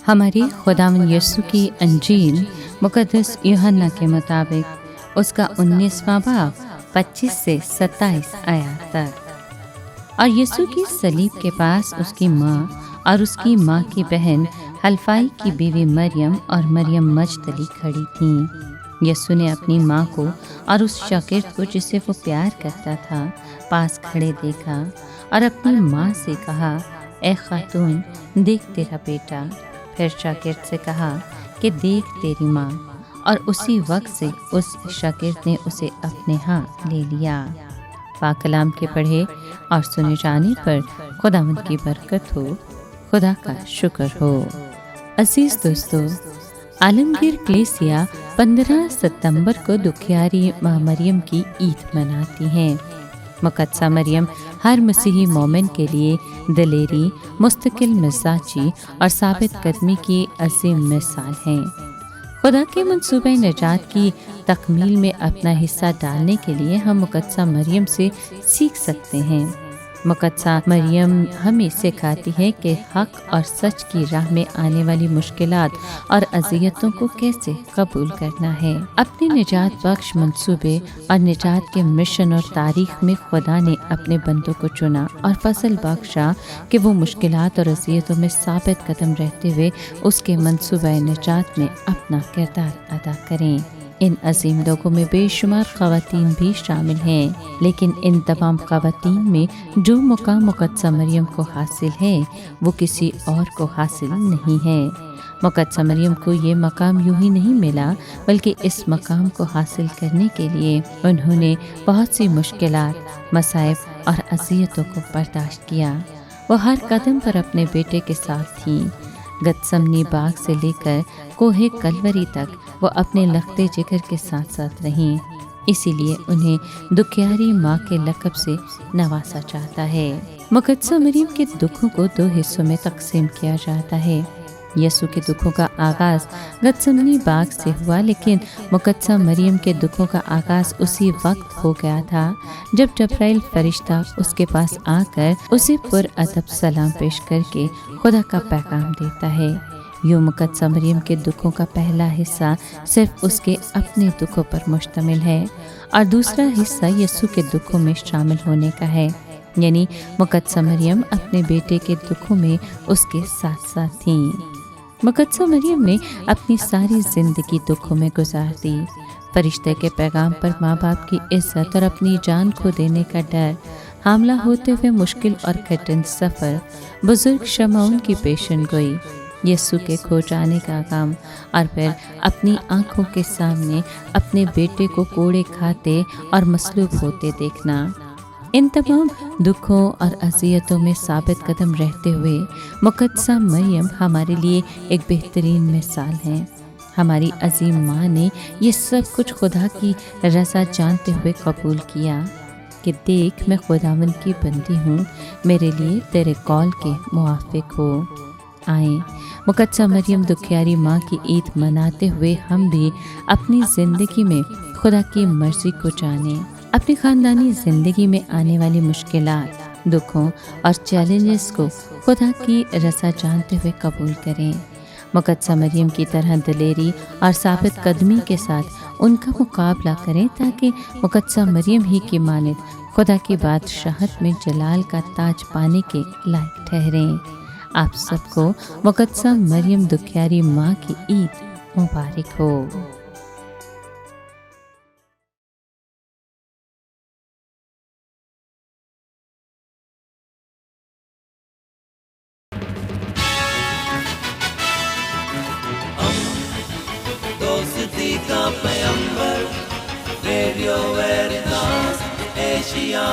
हमारी खुदावंद यीशु की अंजील मुकद्दस यूहन्ना के मुताबिक उसका 19वां बाब 25 से 27 आयत तक। और यीशु की सलीब के पास उसकी माँ और उसकी माँ की बहन हल्फाई की बीवी मरियम और मरियम मजदली खड़ी थीं। यीशु ने अपनी माँ को और उस शागिर्द को जिसे वो प्यार करता था पास खड़े देखा और अपनी माँ से कहा, ए खातून, देख तेरा बेटा। फिर शागिर्द से कहा कि देख तेरी माँ, और उसी वक्त से उस शागिर्द ने उसे अपने हाथ ले लिया। पाक कलाम के पढ़े और सुने जाने पर खुदावंद की बरकत हो, खुदा का शुक्र हो। अजीज दोस्तों, आलमगीर कलीसिया 15 सितंबर को दुखियारी माँ मरियम की ईद मनाती हैं। मुकद्दसा मरियम हर मसीही मोमिन के लिए दिलेरी, मुस्तकिल मिजाजी और साबित कदमी की अजीम मिसाल हैं। खुदा के मंसूबे निजात की तकमील में अपना हिस्सा डालने के लिए हम मुकद्दसा मरियम से सीख सकते हैं। मुकद्दसा मरियम हमें सिखाती है कि हक और सच की राह में आने वाली मुश्किलात और अज़ियतों को कैसे कबूल करना है। अपने निजात बख्श मंसूबे और निजात के मिशन और तारीख में खुदा ने अपने बंदों को चुना और फसल बख्शा कि वो मुश्किलात और अज़ियतों में साबित कदम रहते हुए उसके मंसूबे निजात में अपना किरदार अदा करें। इन अजीम लोगों में बेशुमार ख़वातीन भी शामिल हैं, लेकिन इन तमाम ख़वातीन में जो मुकाम मुकद्दसा मरियम को हासिल है वो किसी और को हासिल नहीं है। मुकद्दसा मरियम को ये मकाम यूं ही नहीं मिला, बल्कि इस मकाम को हासिल करने के लिए उन्होंने बहुत सी मुश्किलात, मसाइब और अज़ियतों को बर्दाश्त किया। वो हर कदम पर अपने बेटे के साथ थीं। गतसमनी बाग से लेकर कोहे कलवरी तक वो अपने लखते जिगर के साथ साथ रहीं। इसीलिए उन्हें दुखियारी माँ के लक़ब से नवाजा जाता है। मुकद्दसा मरियम के दुखों को 2 हिस्सों में तकसीम किया जाता है। यसु के दुखों का आगाज़ गतसमनी बाग से हुआ, लेकिन मुकद्दसा मरियम के दुखों का आगाज़ उसी वक्त हो गया था जब जब्राइल फरिश्ता उसके पास आकर उसे पुरअदब सलाम पेश करके खुदा का पैगाम देता है। यूँ मुकद्दसा मरियम के दुखों का पहला हिस्सा सिर्फ उसके अपने दुखों पर मुश्तमिल है और दूसरा हिस्सा यसु के दुखों में शामिल होने का है, यानी मुकद्दसा मरियम अपने बेटे के दुखों में उसके साथ साथ थीं। मुकद्दसा मरियम ने अपनी सारी ज़िंदगी दुखों में गुजार दी। फरिश्ते के पैगाम पर माँ बाप की इज्जत और अपनी जान खो देने का डर, हामला होते हुए मुश्किल और कठिन सफ़र, बुजुर्ग शमाउन की पेशन गोई, यीशु के खो जाने का गम और फिर अपनी आंखों के सामने अपने बेटे को कोड़े खाते और मसलूब होते देखना। इन तमाम दुखों और अज़ियतों में साबित कदम रहते हुए मुकद्दसा मरियम हमारे लिए एक बेहतरीन मिसाल है। हमारी अजीम माँ ने ये सब कुछ खुदा की रज़ा जानते हुए कबूल किया कि देख, मैं खुदावंद की बंदी हूँ, मेरे लिए तेरे कौल के मुआफिक हो। आए मुकद्दसा मरियम दुखियारी माँ की ईद मनाते हुए हम भी अपनी ज़िंदगी में खुदा की मर्ज़ी को जानें। अपनी ख़ानदानी ज़िंदगी में आने वाली मुश्किलात, दुखों और चैलेंजेस को खुदा की रज़ा जानते हुए कबूल करें। मुकद्दसा मरियम की तरह दिलेरी और साबित कदमी के साथ उनका मुकाबला करें, ताकि मुकद्दसा मरियम ही की मानित खुदा की बादशाहत में जलाल का ताज पाने के लायक ठहरें। आप सबको मुकद्दसा मरियम दुखियारी माँ की ईद मुबारक हो। दोस्ती का पैगंबर, रेडियो वेरितास एशिया।